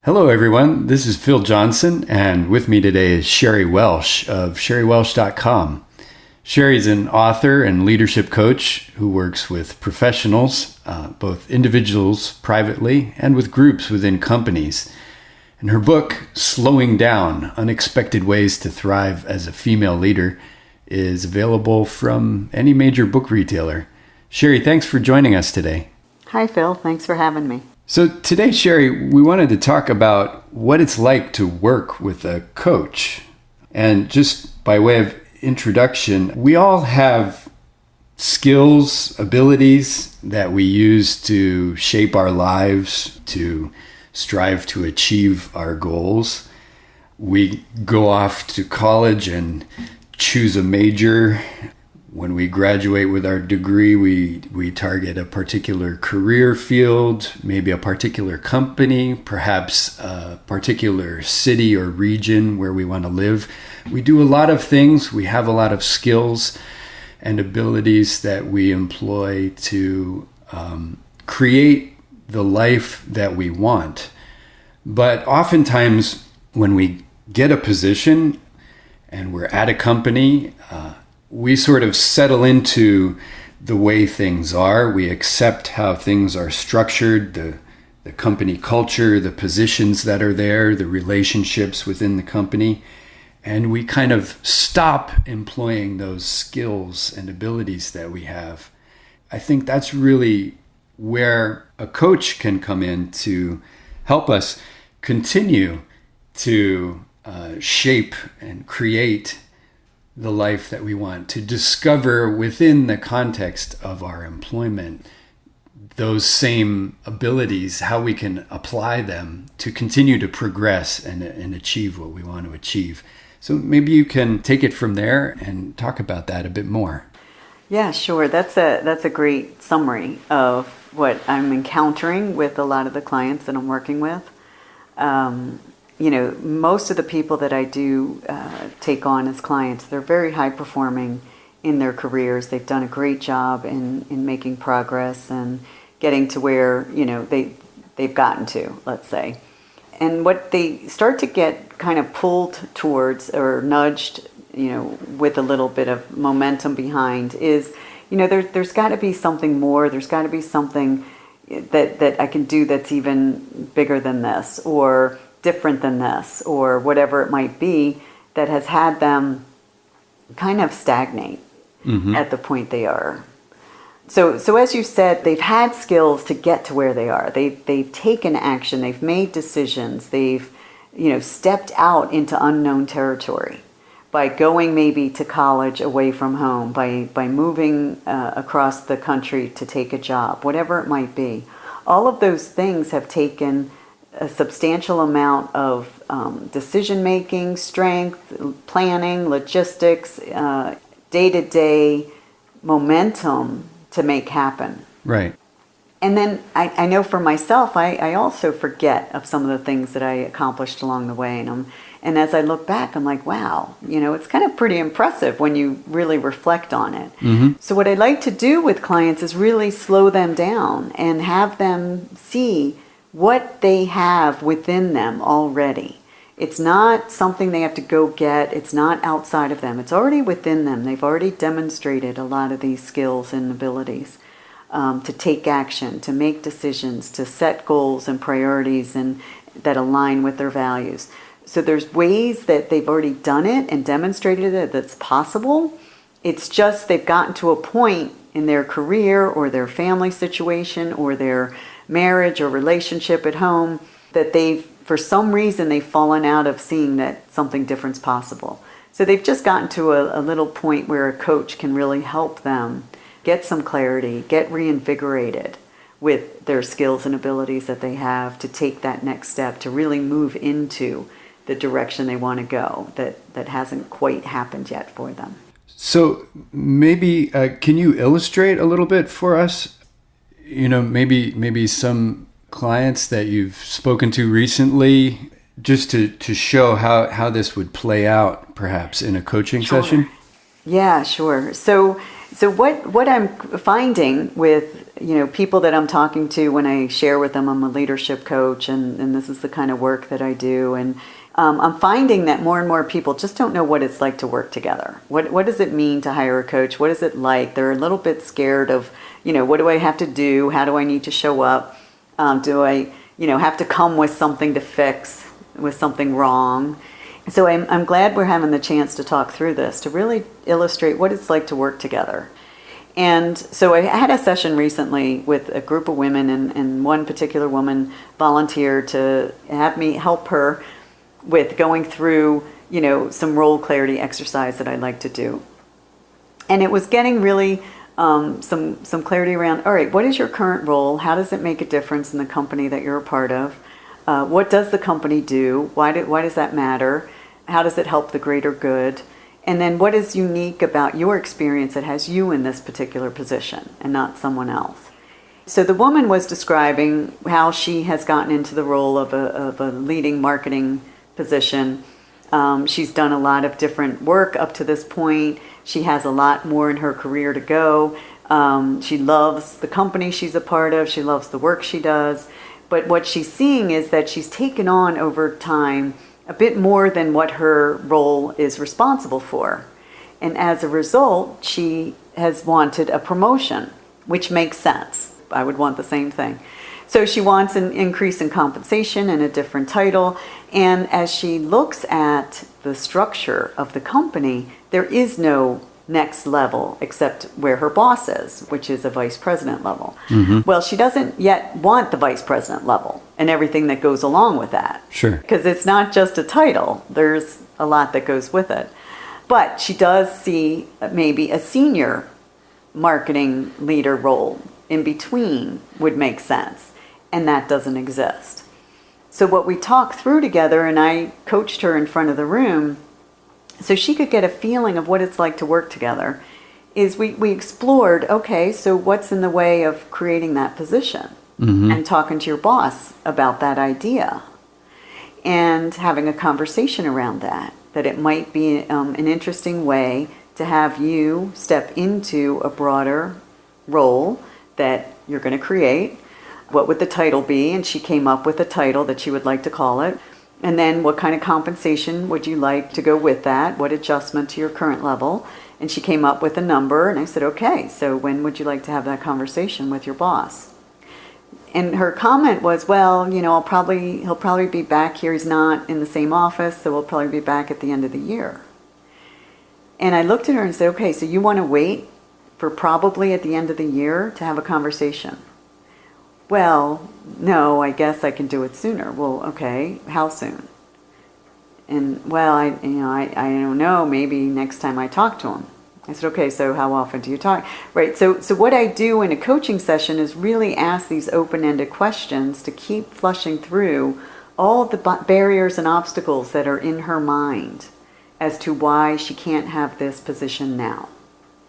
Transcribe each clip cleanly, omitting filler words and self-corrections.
Hello, everyone. This is Phil Johnson, and with me today is Sherry Welsh of SherryWelsh.com. Sherry's an author and leadership coach who works with professionals, both individuals privately and with groups within companies. And her book, Slowing Down: Unexpected Ways to Thrive as a Female Leader, is available from any major book retailer. Sherry, thanks for joining us today. Hi, Phil. Thanks for having me. So today, Sherry, we wanted to talk about what it's like to work with a coach. And just by way of introduction, we all have skills, abilities that we use to shape our lives, to strive to achieve our goals. We go off to college and choose a major. When we graduate with our degree, we target a particular career field, maybe a particular company, perhaps a particular city or region where we want to live. We do a lot of things. We have a lot of skills and abilities that we employ to create the life that we want. But oftentimes when we get a position and we're at a company, we sort of settle into the way things are. We accept how things are structured, the company culture, the positions that are there, the relationships within the company. And we kind of stop employing those skills and abilities that we have. I think that's really where a coach can come in to help us continue to shape and create the life that we want, to discover within the context of our employment those same abilities, how we can apply them to continue to progress and achieve what we want to achieve. So maybe you can take it from there and talk about that a bit more. Yeah, sure. That's a great summary of what I'm encountering with a lot of the clients that I'm working with. Most of the people that I do take on as clients, they're very high performing in their careers. They've done a great job in making progress and getting to where, they've gotten to, let's say. And what they start to get kind of pulled towards or nudged, with a little bit of momentum behind is, there's got to be something more. There's got to be something that I can do that's even bigger than this, or different than this, or whatever it might be, that has had them kind of stagnate at the point they are. So as you said, they've had skills to get to where they are. They've taken action. They've made decisions. They've stepped out into unknown territory by going maybe to college away from home, by moving across the country to take a job, whatever it might be. All of those things have taken a substantial amount of decision-making, strength, planning, logistics, day-to-day momentum to make happen. Right. And then I know for myself, I also forget of some of the things that I accomplished along the way. And as I look back, I'm like, wow, it's kind of pretty impressive when you really reflect on it. Mm-hmm. So what I like to do with clients is really slow them down and have them see what they have within them already. It's not something they have to go get. It's not outside of them. It's already within them. They've already demonstrated a lot of these skills and abilities to take action, to make decisions, to set goals and priorities and that align with their values. So there's ways that they've already done it and demonstrated it that's possible. It's just they've gotten to a point in their career or their family situation or their marriage or relationship at home that for some reason they've fallen out of seeing that something different's possible. So they've just gotten to a little point where a coach can really help them get some clarity, get reinvigorated with their skills and abilities that they have to take that next step, to really move into the direction they want to go that hasn't quite happened yet for them. So maybe can you illustrate a little bit for us? Maybe some clients that you've spoken to recently, just to show how this would play out perhaps in a coaching session? Yeah, sure. So So what I'm finding with, people that I'm talking to when I share with them, I'm a leadership coach and this is the kind of work that I do. And I'm finding that more and more people just don't know what it's like to work together. What does it mean to hire a coach? What is it like? They're a little bit scared of, what do I have to do? How do I need to show up? Do I, have to come with something to fix, with something wrong? So I'm glad we're having the chance to talk through this, to really illustrate what it's like to work together. And so I had a session recently with a group of women, and one particular woman volunteered to have me help her with going through, some role clarity exercise that I like to do. And it was getting really some clarity around, all right, what is your current role? How does it make a difference in the company that you're a part of? What does the company do? Why does that matter? How does it help the greater good? And then what is unique about your experience that has you in this particular position and not someone else? So the woman was describing how she has gotten into the role of a leading marketing position. She's done a lot of different work up to this point. She has a lot more in her career to go. She loves the company she's a part of. She loves the work she does. But what she's seeing is that she's taken on over time a bit more than what her role is responsible for. And as a result, she has wanted a promotion, which makes sense. I would want the same thing. So she wants an increase in compensation and a different title. And as she looks at the structure of the company, there is no next level except where her boss is, which is a vice president level. Mm-hmm. Well, she doesn't yet want the vice president level and everything that goes along with that. Sure. Because it's not just a title. There's a lot that goes with it. But she does see maybe a senior marketing leader role in between would make sense. And that doesn't exist. So what we talked through together, and I coached her in front of the room so she could get a feeling of what it's like to work together, is we explored, okay, so what's in the way of creating that position? Mm-hmm. And talking to your boss about that idea and having a conversation around that it might be an interesting way to have you step into a broader role that you're going to create. What would the title be? And she came up with a title that she would like to call it. And then what kind of compensation would you like to go with that? What adjustment to your current level? And she came up with a number, and I said, okay, so when would you like to have that conversation with your boss? And her comment was, well, he'll probably be back here. He's not in the same office, so we'll probably be back at the end of the year. And I looked at her and said, okay, so you want to wait for probably at the end of the year to have a conversation? Well, no, I guess I can do it sooner. Well, okay, how soon? And well, I don't know, maybe next time I talk to him. I said, okay, so how often do you talk? Right, so what I do in a coaching session is really ask these open-ended questions to keep flushing through all the barriers and obstacles that are in her mind as to why she can't have this position now.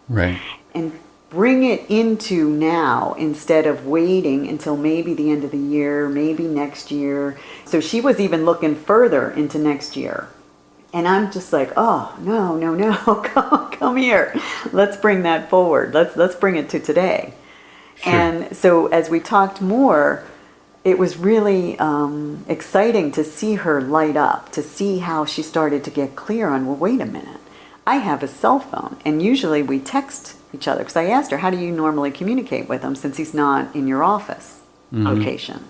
Right. And bring it into now instead of waiting until maybe the end of the year, maybe next year. So she was even looking further into next year. And I'm just like, oh, no, come here. Let's bring that forward. Let's bring it to today. Sure. And so as we talked more, it was really exciting to see her light up, to see how she started to get clear on, well, wait a minute. I have a cell phone, and usually we text each other, because I asked her, how do you normally communicate with him since he's not in your office location?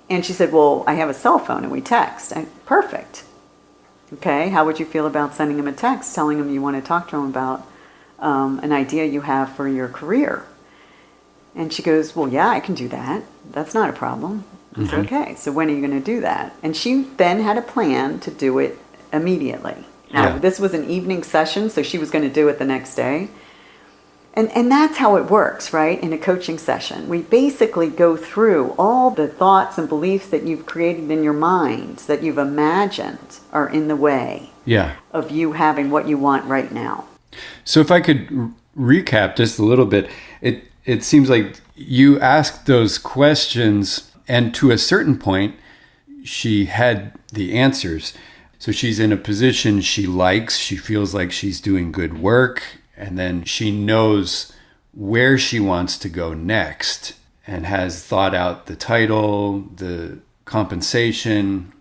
And she said, well, I have a cell phone and we text. Perfect. Okay, how would you feel about sending him a text telling him you want to talk to him about an idea you have for your career? And she goes, well, yeah, I can do that. That's not a problem. I said, okay, so when are you going to do that? And she then had a plan to do it immediately. Now, this was an evening session, so she was going to do it the next day. And that's how it works, right, in a coaching session. We basically go through all the thoughts and beliefs that you've created in your mind, that you've imagined are in the way of you having what you want right now. So if I could recap just a little bit, it seems like you asked those questions, and to a certain point, she had the answers. So she's in a position she likes. She feels like she's doing good work. and then she knows where she wants to go next and has thought out the title, the compensation,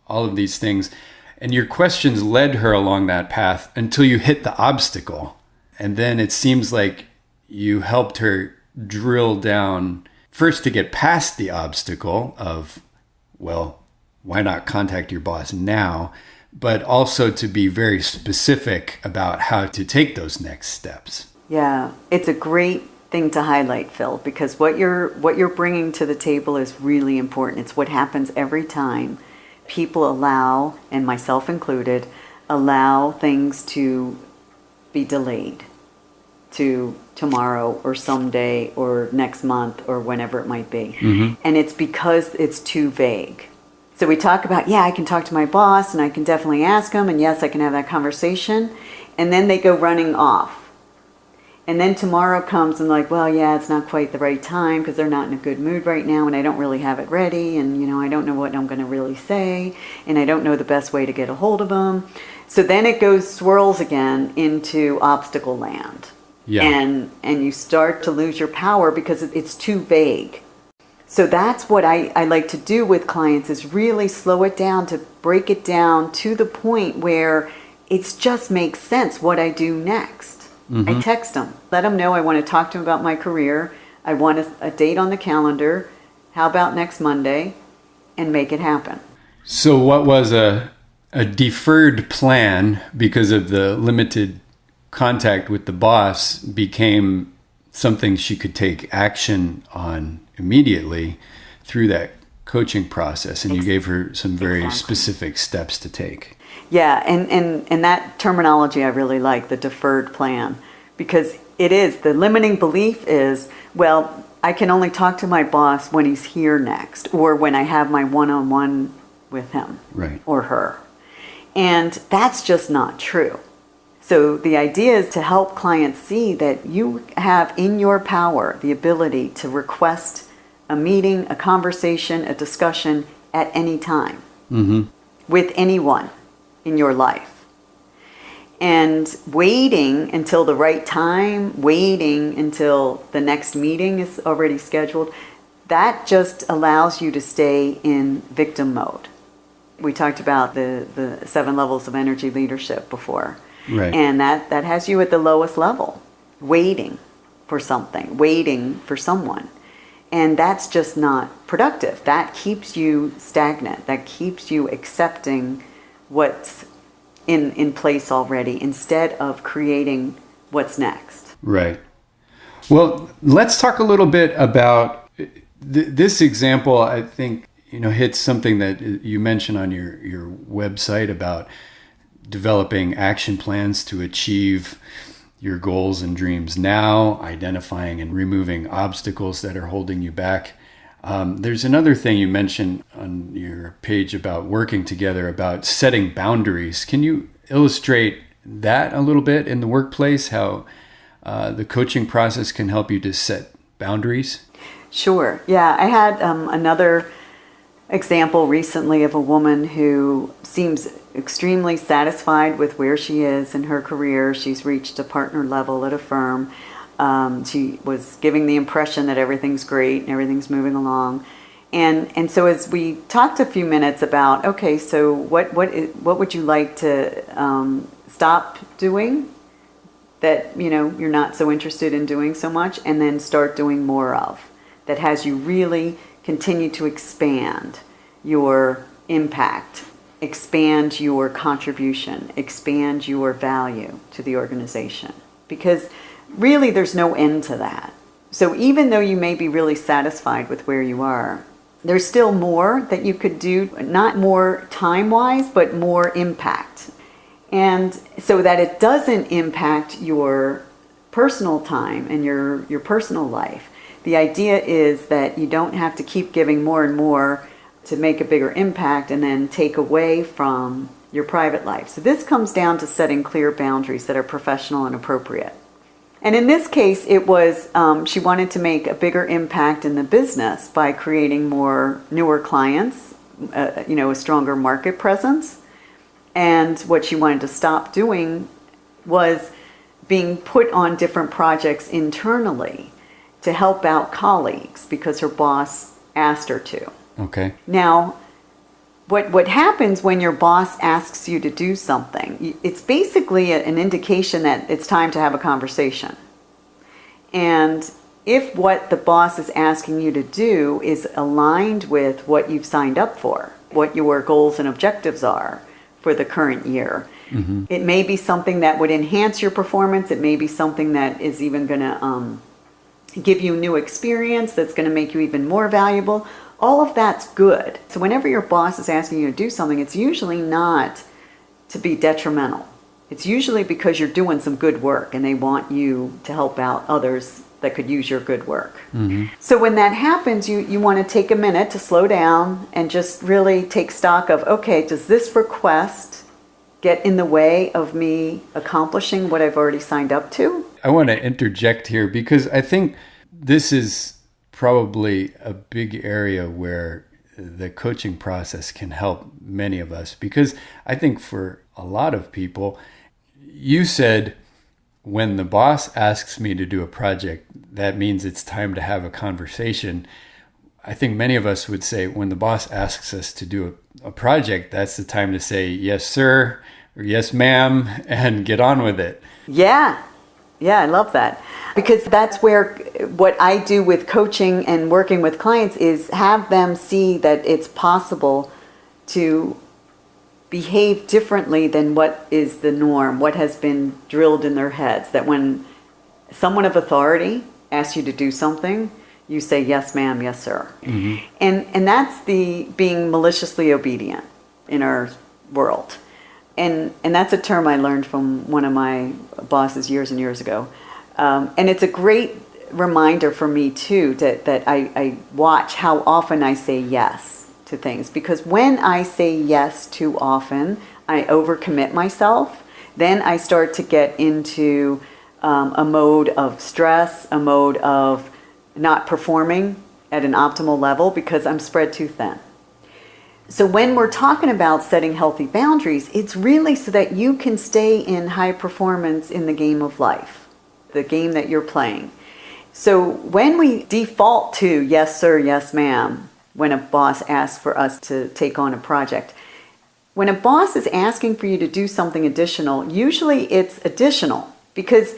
all of these things. And your questions led her along that path until you hit the obstacle. And then it seems like you helped her drill down first to get past the obstacle of, well, why not contact your boss now? But also to be very specific about how to take those next steps. Yeah, it's a great thing to highlight, Phil, because what you're bringing to the table is really important. It's what happens every time people allow, and myself included, allow things to be delayed to tomorrow or someday or next month or whenever it might be. Mm-hmm. And it's because it's too vague. So we talk about, yeah, I can talk to my boss and I can definitely ask him, and yes, I can have that conversation. And then they go running off. And then tomorrow comes and like, well, yeah, it's not quite the right time because they're not in a good mood right now and I don't really have it ready and, I don't know what I'm going to really say and I don't know the best way to get a hold of them. So then it swirls again into obstacle land. Yeah. And you start to lose your power because it's too vague. So that's what I like to do with clients is really slow it down, to break it down to the point where it just makes sense what I do next. Mm-hmm. I text them, let them know I want to talk to them about my career. I want a date on the calendar. How about next Monday? And make it happen. So what was a deferred plan because of the limited contact with the boss became something she could take action on immediately through that coaching process, and you gave her some very specific steps to take. Yeah, and that terminology I really like, the deferred plan, because it is, the limiting belief is, well, I can only talk to my boss when he's here next, or when I have my one-on-one with him, right, or her. And that's just not true. So the idea is to help clients see that you have in your power the ability to request a meeting, a conversation, a discussion at any time, mm-hmm, with anyone in your life. And waiting until the right time, waiting until the next meeting is already scheduled, that just allows you to stay in victim mode. We talked about the 7 levels of energy leadership before. Right. And that has you at the lowest level, waiting for something, waiting for someone. And that's just not productive. That keeps you stagnant. That keeps you accepting what's in place already instead of creating what's next. Right. Well, let's talk a little bit about this example. I think, hits something that you mentioned on your website about developing action plans to achieve your goals and dreams now, identifying and removing obstacles that are holding you back. There's another thing you mentioned on your page about working together, about setting boundaries. Can you illustrate that a little bit in the workplace, how the coaching process can help you to set boundaries? Sure. Yeah, I had another example recently of a woman who seems extremely satisfied with where she is in her career. She's reached a partner level at a firm. She was giving the impression that everything's great and everything's moving along. And so as we talked a few minutes about, okay, so what would you like to stop doing that, you're not so interested in doing so much, and then start doing more of, that has you really continue to expand your impact, expand your contribution, expand your value to the organization. Because really there's no end to that. So even though you may be really satisfied with where you are, there's still more that you could do, not more time-wise, but more impact. And so that it doesn't impact your personal time and your personal life. The idea is that you don't have to keep giving more and more to make a bigger impact and then take away from your private life. So this comes down to setting clear boundaries that are professional and appropriate. And in this case, it was she wanted to make a bigger impact in the business by creating more newer clients, a stronger market presence. And what she wanted to stop doing was being put on different projects internally to help out colleagues because her boss asked her to. Okay. Now, what happens when your boss asks you to do something, it's basically an indication that it's time to have a conversation. And if what the boss is asking you to do is aligned with what you've signed up for, what your goals and objectives are for the current year, it may be something that would enhance your performance. It may be something that is even going to give you new experience that's going to make you even more valuable. All of that's good. So whenever your boss is asking you to do something, it's usually not to be detrimental. It's usually because you're doing some good work and they want you to help out others that could use your good work. So when that happens, you want to take a minute to slow down and just really take stock of, okay, does this request get in the way of me accomplishing what I've already signed up to? I want to interject here because I think this is probably a big area where the coaching process can help many of us, because I think for a lot of people, you said when the boss asks me to do a project, that means it's time to have a conversation. I think many of us would say when the boss asks us to do a project, that's the time to say yes, sir, or yes, ma'am, and get on with it. Yeah, I love that. Because that's where what I do with coaching and working with clients is have them see that it's possible to behave differently than what is the norm, what has been drilled in their heads. That when someone of authority asks you to do something, you say, yes, ma'am, yes, sir. And that's the being maliciously obedient in our world. And that's a term I learned from one of my bosses years and years ago. And it's a great reminder for me, too, that I watch how often I say yes to things. Because when I say yes too often, I overcommit myself. Then I start to get into a mode of stress, a mode of not performing at an optimal level because I'm spread too thin. So when we're talking about setting healthy boundaries, it's really so that you can stay in high performance in the game of life, the game that you're playing. So when we default to yes, sir, yes, ma'am, when a boss asks for us to take on a project, when a boss is asking for you to do something additional, usually it's additional because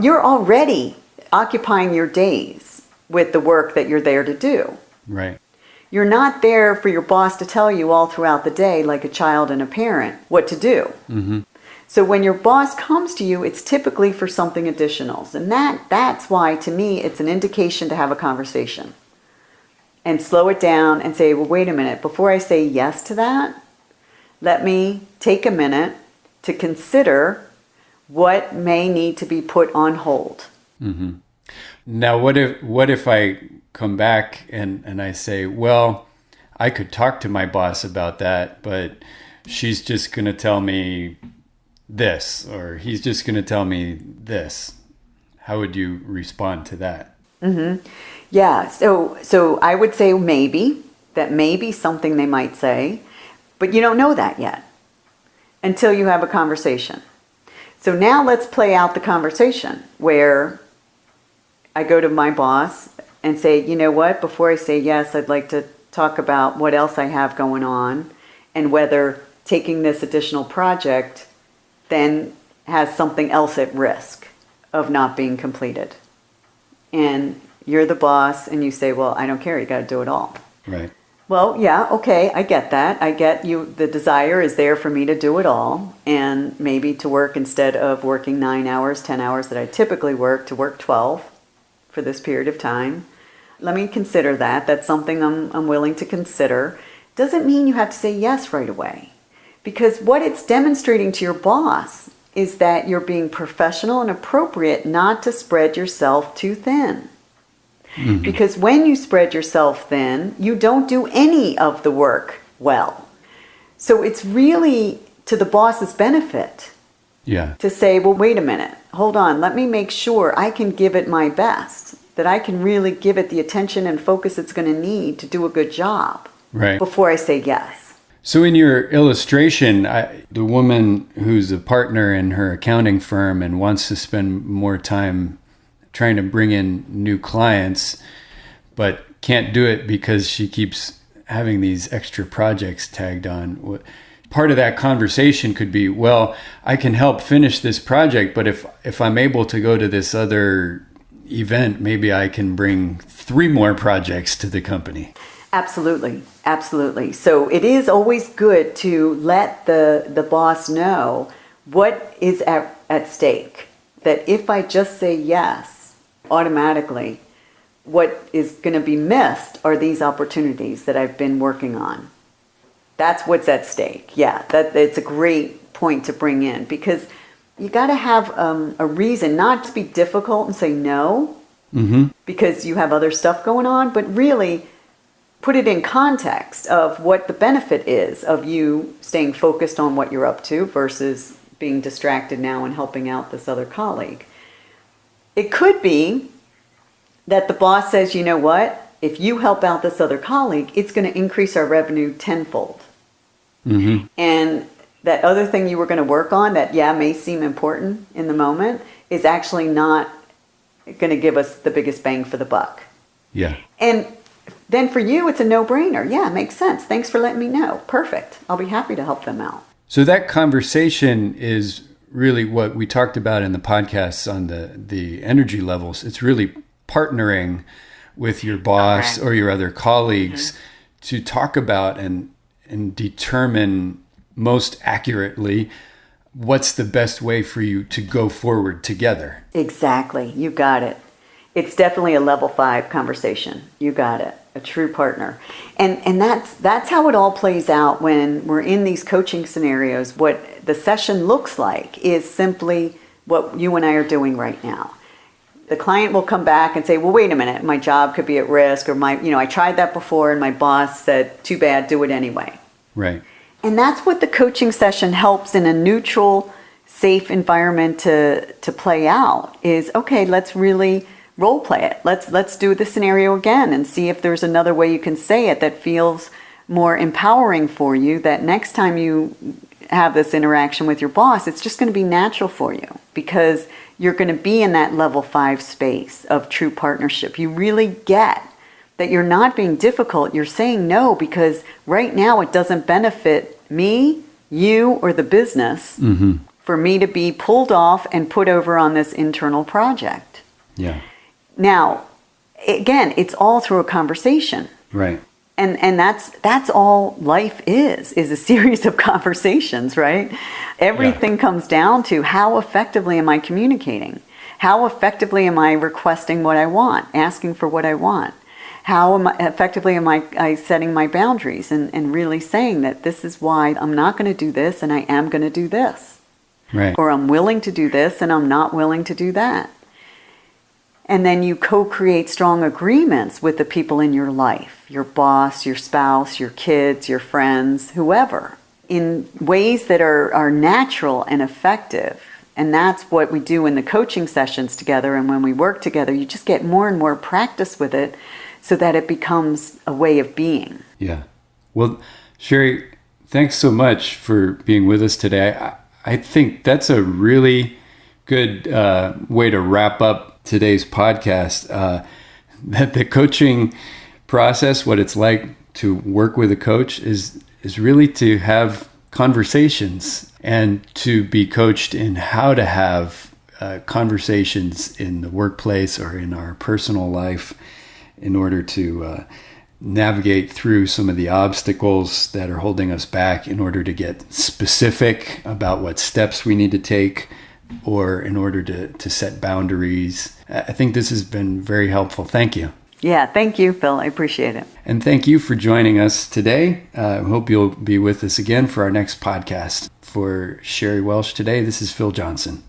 you're already occupying your days with the work that you're there to do. Right. You're not there for your boss to tell you all throughout the day, like a child and a parent, what to do. So when your boss comes to you, it's typically for something additional. And that's why, to me, it's an indication to have a conversation. And slow it down and say, well, wait a minute. Before I say yes to that, let me take a minute to consider what may need to be put on hold. Now, what if I come back and I say, well, I could talk to my boss about that, but she's just going to tell me this, or he's just going to tell me this. How would you respond to that? Yeah, so I would say that may be something they might say, but you don't know that yet until you have a conversation. So now let's play out the conversation where I go to my boss and say, you know what, before I say yes, I'd like to talk about what else I have going on and whether taking this additional project then has something else at risk of not being completed. And you're the boss and you say, well, I don't care, you got to do it all. Right. Well, yeah, okay, I get that. I get you. The desire is there for me to do it all and maybe to work instead of working 9 hours, 10 hours that I typically work, to work 12 for this period of time. Let me consider that. That's something I'm willing to consider. Doesn't mean you have to say yes right away. Because what it's demonstrating to your boss is that you're being professional and appropriate not to spread yourself too thin. Because when you spread yourself thin, you don't do any of the work well. So it's really to the boss's benefit to say, well, wait a minute, hold on, let me make sure I can give it my best, that I can really give it the attention and focus it's going to need to do a good job before I say yes. So in your illustration, the woman who's a partner in her accounting firm and wants to spend more time trying to bring in new clients, but can't do it because she keeps having these extra projects tagged on. Part of that conversation could be, well, I can help finish this project, but if I'm able to go to this other event, maybe I can bring 3 more projects to the company. Absolutely. Absolutely. So it is always good to let the boss know what is at stake. That if I just say yes, automatically, what is going to be missed are these opportunities that I've been working on. That's what's at stake. Yeah, it's a great point to bring in, because you got to have a reason not to be difficult and say no, because you have other stuff going on, but really put it in context of what the benefit is of you staying focused on what you're up to versus being distracted now and helping out this other colleague. It could be that the boss says, you know what, if you help out this other colleague, it's going to increase our revenue tenfold. And that other thing you were going to work on that, may seem important in the moment, is actually not going to give us the biggest bang for the buck. Yeah. And then for you, it's a no-brainer. Yeah, makes sense. Thanks for letting me know. Perfect. I'll be happy to help them out. So that conversation is really what we talked about in the podcasts on the energy levels. It's really partnering with your boss or your other colleagues to talk about and determine most accurately what's the best way for you to go forward together. Exactly. You got it. It's definitely a level 5 conversation. You got it. A true partner. And that's how it all plays out when we're in these coaching scenarios. What the session looks like is simply what you and I are doing right now. The client will come back and say, well, wait a minute, my job could be at risk, or I tried that before and my boss said, too bad, do it anyway. Right. And that's what the coaching session helps in a neutral, safe environment to play out is, okay, let's really role play it. Let's do the scenario again and see if there's another way you can say it that feels more empowering for you, that next time you have this interaction with your boss, it's just going to be natural for you because you're going to be in that level 5 space of true partnership. You really get that you're not being difficult. You're saying no because right now it doesn't benefit me, you, or the business for me to be pulled off and put over on this internal project. Yeah. Now, again, it's all through a conversation. Right. And that's all life is a series of conversations, right? Everything comes down to how effectively am I communicating? How effectively am I requesting what I want, asking for what I want? How effectively am I setting my boundaries and really saying that this is why I'm not going to do this and I am going to do this. Right. Or I'm willing to do this and I'm not willing to do that. And then you co-create strong agreements with the people in your life, your boss, your spouse, your kids, your friends, whoever, in ways that are natural and effective. And that's what we do in the coaching sessions together. And when we work together, you just get more and more practice with it so that it becomes a way of being. Yeah. Well, Sherry, thanks so much for being with us today. I think that's a really good way to wrap up today's podcast, that the coaching process, what it's like to work with a coach is really to have conversations and to be coached in how to have conversations in the workplace or in our personal life in order to navigate through some of the obstacles that are holding us back, in order to get specific about what steps we need to take, or in order to set boundaries. I think this has been very helpful. Thank you. Yeah, thank you, Phil. I appreciate it. And thank you for joining us today. I hope you'll be with us again for our next podcast. For Sherry Welsh today, this is Phil Johnson.